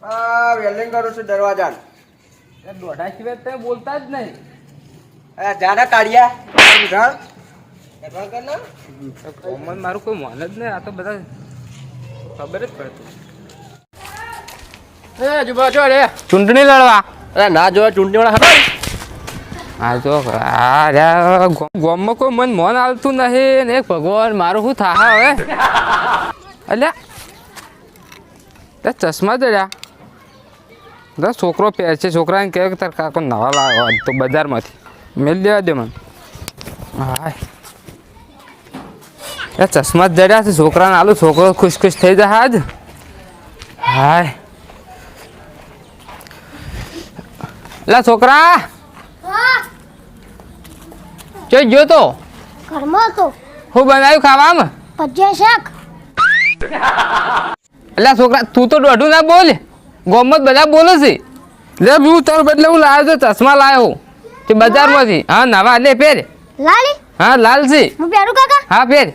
Welding કરું છું દરવાજા. દોઢા સિવાય તમે બોલતા જ નહીં. જાડા કાઢ્યા મારું કોઈ મોન જ નહીં. આ તો બધા ખબર જ પડતું. ચૂંટણી લડવા ના જોવા ચૂંટણી વાળા હતા. હા જો ગામમાં કોઈ મન મોન આવતું નહીં ને ભગવાન મારું શું થા હવે અલ્યા ચશ્મા જડ્યા છોકરો પહેર છે. છોકરાને કહે કે તાર કાકો નવા લાવ્યો આજ તો બજારમાંથી મેલ દેવા દે મને. હા ચશ્મા જ જડ્યા છે છોકરાને આલું. છોકરો ખુશ ખુશ થઈ જાય આજ. હાય લા છોકરા જો જો તો ઘરમાં તો હું બનાવ્યું ખાવામાં ભજીયા શાક. એટલે છોકરા તું તો દોઢું ના બોલ. ગોમત બધા બોલે છે. લે હું તાર બદલે હું લાવ્યો તો ચશ્મા લાવ્યો તે બજારમાંથી. હા નવા લે પહેર. લાલી હા લાલ છે. હું પહેરું કાકા. હા પહેર.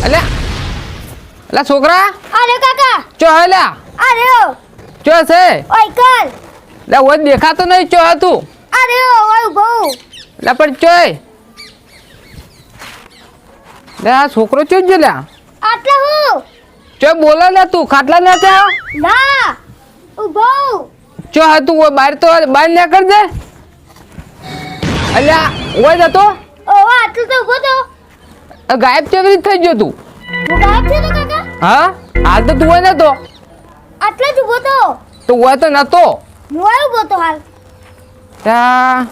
એટલે છોકરા અરે કાકા ચો હેલા અરે ઓ ચો છે ઓય કર લે ઓય દેખાતો નહીં ચો હતું. અરે ઓ ઓય બહુ લે પણ ચોય લે આ છોકરો ચો જ લ્યા આટલા હું ચો બોલે લે તું ખાટલા ને ત્યાં ના ઉભો ચો હતું ઓય બહાર તો બહાર નીકળ દે. અલ્યા ઓય જતો ઓ આટલું તો ઉભો તો ગાયબ કેવી રીતે થઈ ગયો તું. હું ગાયબ થયો તો કાકા. હા હાલ તો તું હોય નતો આટલા જ ઉભો તો તો હોય તો નતો હું આયો ઉભો તો હાલ. ત્યાં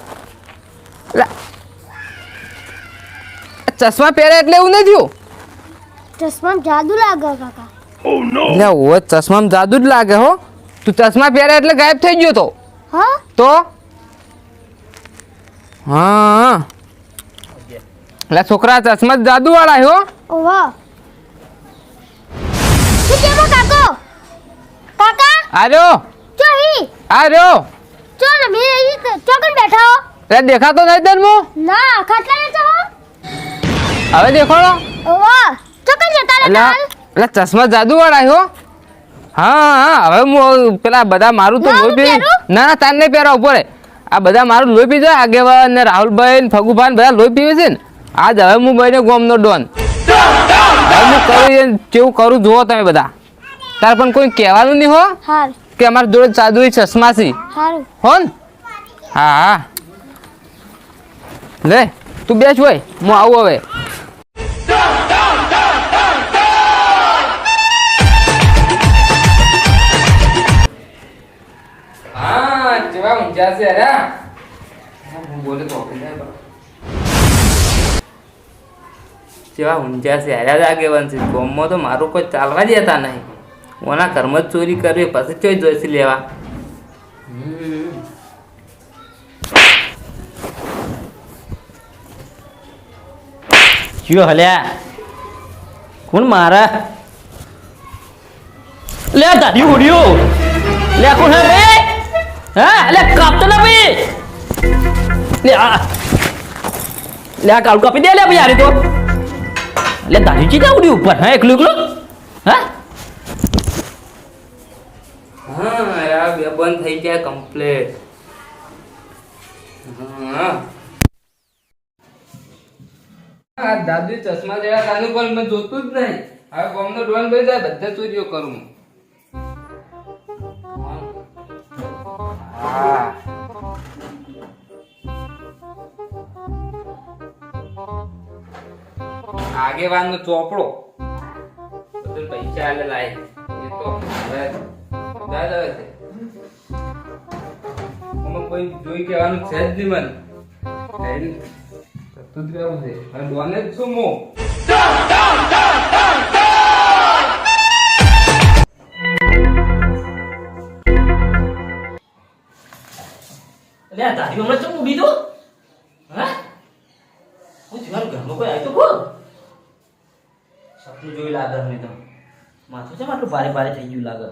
ચશ્મા પહેરે એટલે એવું નહીં થયું. ચશ્મામાં જાદુ લાગે કાકા. એટલે ઓ ચશ્મામાં જાદુ જ લાગે હો. તું ચશ્મા પહેરે એટલે ગાયબ થઈ ગયો તો હા તો હા એટલે છોકરા ચશ્મા જાદુ વાળા હો. ઓવા તું કેમો કાકો કાકા આર્યો ચો હી આર્યો ચો ને મે અહીં ચોકન બેઠા હો. રે દેખાતો નહીં તને મો. ના ખાટલા ને ચો હવે દેખાડો. ઓવા ચોકન જતા એટલે રહેતા એટલે ચશ્મા જાદુ વાળા હો. હા હા હવે હું પેલા બધા મારું તો ના, લોહી હું પી પહેરું? ના તાર નહીં પહેરા ઉપર આ બધા મારું લોહી પી જાય. આગેવાન ને રાહુલભાઈ ને ફગુભાઈ બધા લોહી પીવે છે ને. આજ હવે હું બને ગોમનો ડોન. હવે હું કરું કેવું કરું જુઓ તમે બધા. તાર પણ કોઈ કહેવાનું નહીં હો હાર કે અમારી જોડે જાદુ ચશ્મા છે હારું હો ને. હા હા લે તું બેસ હોય હું આવું હવે. હા જેવા ઊંચા છે અરે હું બોલે તો જેવા ઊંચા છે અરે આગેવાન છે. ગામમાં તો મારું કોઈ ચાલવા દેતા નહીં. ઓના ઘરમાં જ ચોરી કરવી પછી ચોઈ જોઈશે લેવા. કયો હલ્યા કોણ મારા લે દાદી ઉડ્યો લે કોણ હે રે હા લે કાપતો ના ભાઈ લે આ લે આ કાળું કાપી દે લે ભાઈ યાર તો લે દાદી ચીજા ઉડી ઉપર હા એકલું એકલું હા હા યાર બે બંધ થઈ ગયા કમ્પ્લીટ. હા આ દાદુ ચશ્મા જેવા તાનું પણ મેં જોતું જ નહીં. હવે ગામનો ડોન ભાઈ જાય બધા ચોરીઓ કરું. હા આગેવાનનો ચોપડો બધું પૈસા આલે લાય એ તો હવે દાદા છે કોઈ જોઈ કહેવાનું છે જ નહીં મને. તું જ રહેવું છે હવે ડોને જ છું હું. લે દાદી હમણાં ચમ ઉડી દો હા હું જીવાનું ઘરમાં કોઈ આવી તો બોલ સપનું જોઈ લાગે મને તો માથું છે આટલું ભારે ભારે થઈ ગયું લાગે.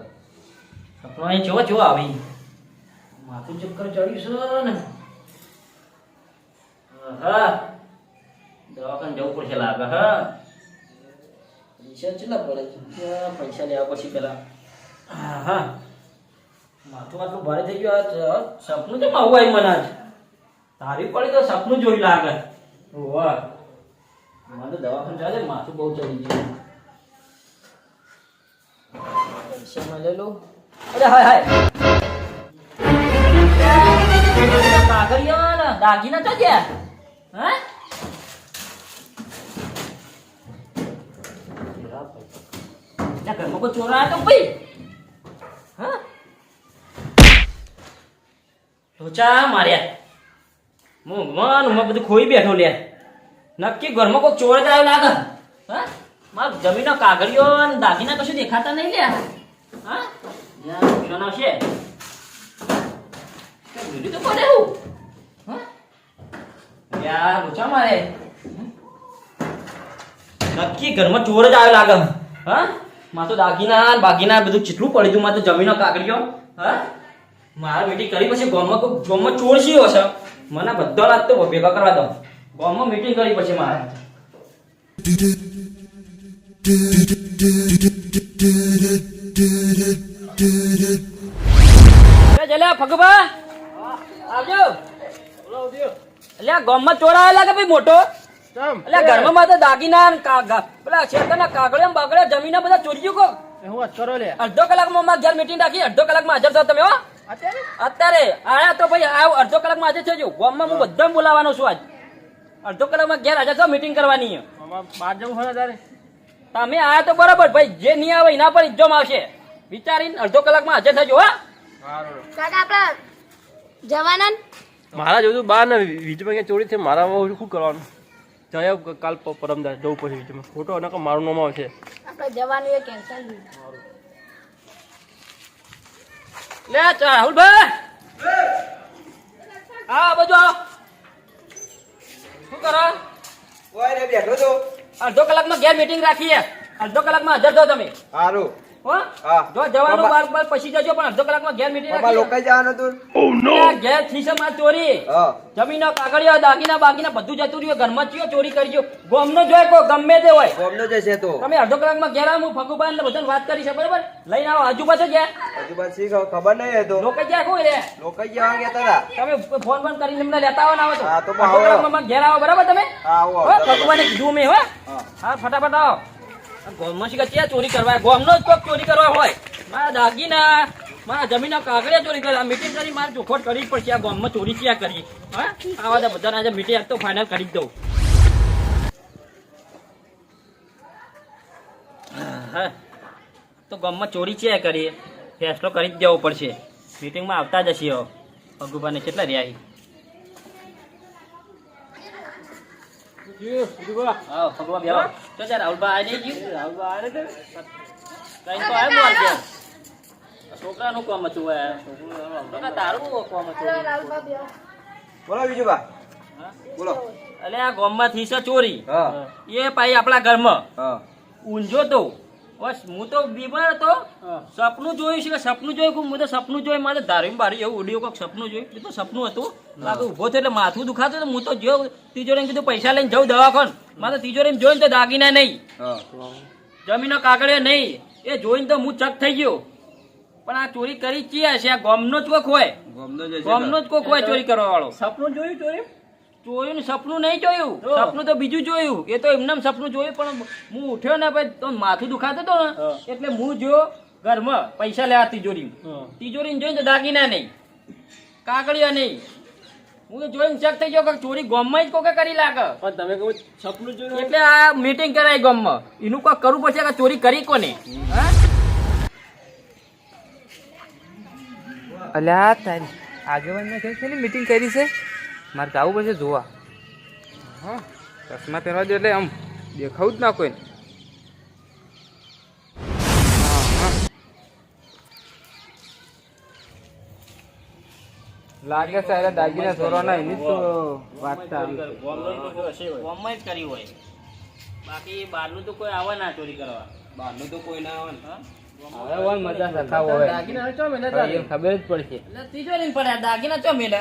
સપનું અહીં જોવા જોવા આવી માથું ચક્કર ચડ્યું છે ને હા દવાખાને જવું પડશે લાગે હા પૈસા કેટલા પડે પૈસા લેવા પછી પેલા હા માથું આટલું ભારે થઈ ગયું આ સપનું તો આવું આવી મને આજ તારી પડી તો સપનું જોઈ લાગે વાહ મને તો દવાખાને ચાલે માથું બહુ ચડી ગયું પૈસા લઈ લો અરે હાય હાય કાગળિયા ને દાગીના તો ગયા હા ઘરમાં કોઈ ચોર આવ્યા તો ભાઈ હા લોચા માર્યા હું બધું ખોઈ બેઠો લે નક્કી ઘરમાં કોઈ ચોર જ આવ્યો લાગે હા મારા જમીનનો કાગળિયો અને દાગીના કશું દેખાતા નહીં લે હા જ્યાં આવશે તો પડે હું હા યાર લોચા મારે નક્કી ઘરમાં ચોર જ આવ્યો લાગે હા માં તો દાગીના બાગીના બધું કેટલું પડી ગયું માં તો જમીનો કાગળિયો હા મારા મીટિંગ કરી પછી ગામમાં ચોર છે હશે મને બધા રાત તો ભેગા કરવા દો ગામમાં મીટિંગ કરી પછી મારે ફગબા આવજો અલ્યા ગામમાં ચોર આવેલા કે ભાઈ મોટો એટલે ઘરમાં તો દાગીના પેલા શેતરના કાગળિયા બાગળિયા જમીન બધા ચોરી ગયું કો અડધો કલાકમાં ઘેર મીટિંગ રાખી અડધો કલાકમાં હાજર થાવ તમે હો અત્યારે આયા તો ભાઈ આવ અડધો કલાકમાં હાજર થજો ગામમાં હું બધા બોલાવાનો છું આજ અડધો કલાકમાં ઘેર હાજર થાવ મીટિંગ કરવાની બહાર જવું હોય તારે તમે આયા તો બરાબર ભાઈ જે નહીં આવે એના પર ઇજ્જમ આવશે વિચારીને અડધો કલાકમાં હાજર થજો હા કાકા આપણા જવાના મારા જોયું બાર ને વીજમાં ક્યાં ચોરી છે મારા શું કરવાનું જયા કાલ પરમદાર જવું પછી વીજમાં ખોટો અને મારું નામ આવશે આપણે જવાનું એ કેન્સલ લે રાહુલભાઈ હા બાજુ આવો શું કરો ઓય રે બેઠો તો અડધો કલાકમાં ઘેર મીટિંગ રાખીએ અડધો કલાકમાં હાજર થો તમે સારું હો હા. જો જવાનું બાર પછી જજો પણ અડધો કલાકમાં ઘેર મીટિંગ બાબા રાખીએ લોકો જવાનું તું ઘેર થીસે માં ચોરી હા જમીનો કાગળિયા દાગીના બાગીના બધું જતું રહ્યું ઘરમાં ચિયો ચોરી કરજો ગોમનો જોય કો ગમે તે હોય ગોમનો જશે તો તમે અડધો કલાકમાં ઘેર આવો હું ફગુભાઈ ને બધાને વાત કરી છે બરાબર લઈને આવો હજુ પાછો ગયા હજુ બસ શી ખબર નહીં હતો લોકો ક્યાં કોઈ રે લોકો જવા ગયા હતા તમે ફોન ફોન કરીને એમને લેતા આવો ને આવો તો હા, તો અડધો આવો. કલાકમાં ઘેર આવો બરાબર તમે હા, આવો, હો, આવો. ફગુભાઈને કીધું મેં હો હા. હા ફટાફટ આવો ગોમમાં શીખા ક્યાં ચોરી કરવા ગોમનો જ કોક ચોરી કરવા હોય મારા દાગીના મારા જમીનના કાગળિયા ચોરી કરે મીટિંગ કરી મારે ચોખવટ કરવી જ પડશે આ ગોમમાં ચોરી ક્યાં કરી હા આવા તો બધાને આજે મીટિંગ તો ફાઇનલ કરી જ દઉં હા તો ગામમાં ચોરી ક્યાં કરીએ ફેસલો કરી જ દેવો પડશે મીટિંગમાં આવતા જ હશે ભગુભાને કેટલા રહ્યા હા ભગવા બેહો તો જા રાહુલભાઈ આવી નહીં ગયું રાહુલભાઈ આવે કઈ તો આવે બોલ કે છોકરાનું કામ હતું છોકરા તારું કામ હતું બોલો બીજું બા બોલો એટલે આ ગામમાં થી છે ચોરી હા એ પાઈ આપણા ઘરમાં હા ઊંઝો તો બસ હું તો બીમાર હતો સપનું જોયું છે કે સપનું જોયું હું તો સપનું જોયું મારે ધારી બારી એવું ઉડ્યું કોઈક સપનું જોયું એ તો સપનું હતું લાગે ઉભો થયો એટલે માથું દુખાતું તો હું તો જો તિજોરીને કીધું પૈસા લઈને જાઉં દવાખાન મારે તો તિજોરીને જોઈને તો દાગીના નહીં હા જમીનો કાગળિયા નહીં એ જોઈને તો હું ચક થઈ ગયો પણ આ ચોરી કરી ચિયા છે આ ગામનો જ કોક હોય ગામનો જ કોક હોય ચોરી કરવા વાળો સપનું જોયું ચોરી જોયું ને સપનું નહીં જોયું સપનું તો બીજું જોયું એ તો એમને સપનું જોયું પણ હું ઉઠ્યો ને ભાઈ તો માથું દુખાતું હતો ને એટલે હું જો ઘરમાં પૈસા લેવા તિજોરી જોઈને તો દાગીના નહીં કાગળિયા નહીં હું તો જોઈને ચેક થઈ ગયો કે ચોરી ગામમાં જ કોકે કરી લાગે પણ તમે કહું સપનું જોયું એટલે આ મીટિંગ કરાય ગામમાં એનું કોઈ કરવું પડશે કે ચોરી કરી કોને હા અલ્યા તારી આગેવાનને કહે છે ને મીટિંગ કરી છે મારે જવું પડશે જોવા હા ચશ્મા પહેરવા દો એટલે આમ દેખાવું જ ના કોઈને લાગે છે એટલે દાગીના ચોરવાના એની જ તો વાત ચાલી ગામમાં જ કરી હોય બાકી બહારનું તો કોઈ આવે ના ચોરી કરવા બહારનું તો કોઈ ના આવે ને હવે હોય મજા સખાવ હોય દાગીના ચો મેલે હવે એમ ખબર જ પડશે એટલે તિજોરી પડ્યા દાગીના ચો મેલે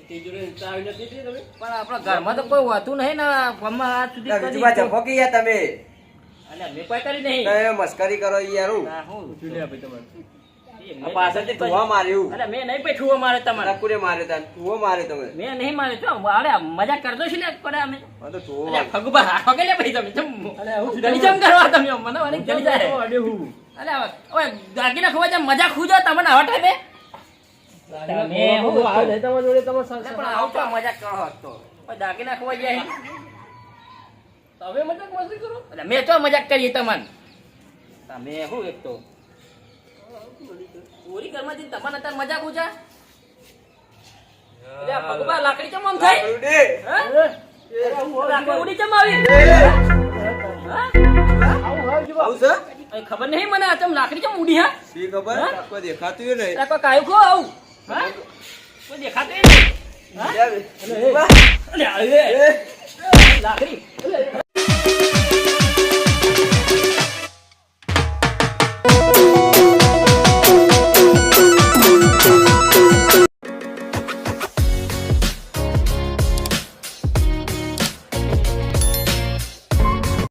તિજોરી ચાવી નથી દીધી તમે પણ આપણા ઘરમાં તો કોઈ હોતું નહીં ને ગામમાં આજ સુધી બીજું બા જપો કે યાર તમે અલ્યા મેં કોઈ કરી નહીં તમે મસ્કરી કરો યાર હું ના, હું જોડ્યા ભાઈ તમારે આ પાછળથી ઠુવા માર્યું અલ્યા મેં નહીં પૈઠું મારે તમારે નકુરે મારે તાન ઠુવો મારે તમે મેં નહીં મારે તો અરે મજાક કરતો છે લે પડે અમે આ તો ઠુવો અલ્યા ફગુબા રાખો કે લે ભાઈ તમે ગલી જમ કરવા તમે મને વાળી ગલી જાય અડે હું અલ્યા ઓય દાગીના ખોવા જાય મજાક ખુજો તમને આવા ટાઈમે તમે હું આ જાય તમારા જોડે તમારે અલ્યા પણ આવું તો મજાક કરો તો ઓય દાગીના ખોવા જાય તમે મજાક મસ્તી કરો અલ્યા મેં તો મજાક કરીએ તમને તમે હું એક તો ચોરી કરવાથી તમને અત્યારે મજાક ઉજા અલ્યા ભગવા લાકડી ચમ આમ થઈ રૂડે હા લાકડી ઉડી ચમ આવી હા આવું છે અહીં ખબર નહીં મને આ ચમ લાકડી ચમ ઉડી હા શી ખબર કોઈ દેખાતું ય નહીં અલ્યા કોઈ કાયું ખો આવું હા કોઈ દેખાતું ય નહીં હા યાર, અલ્યા એ લાકડી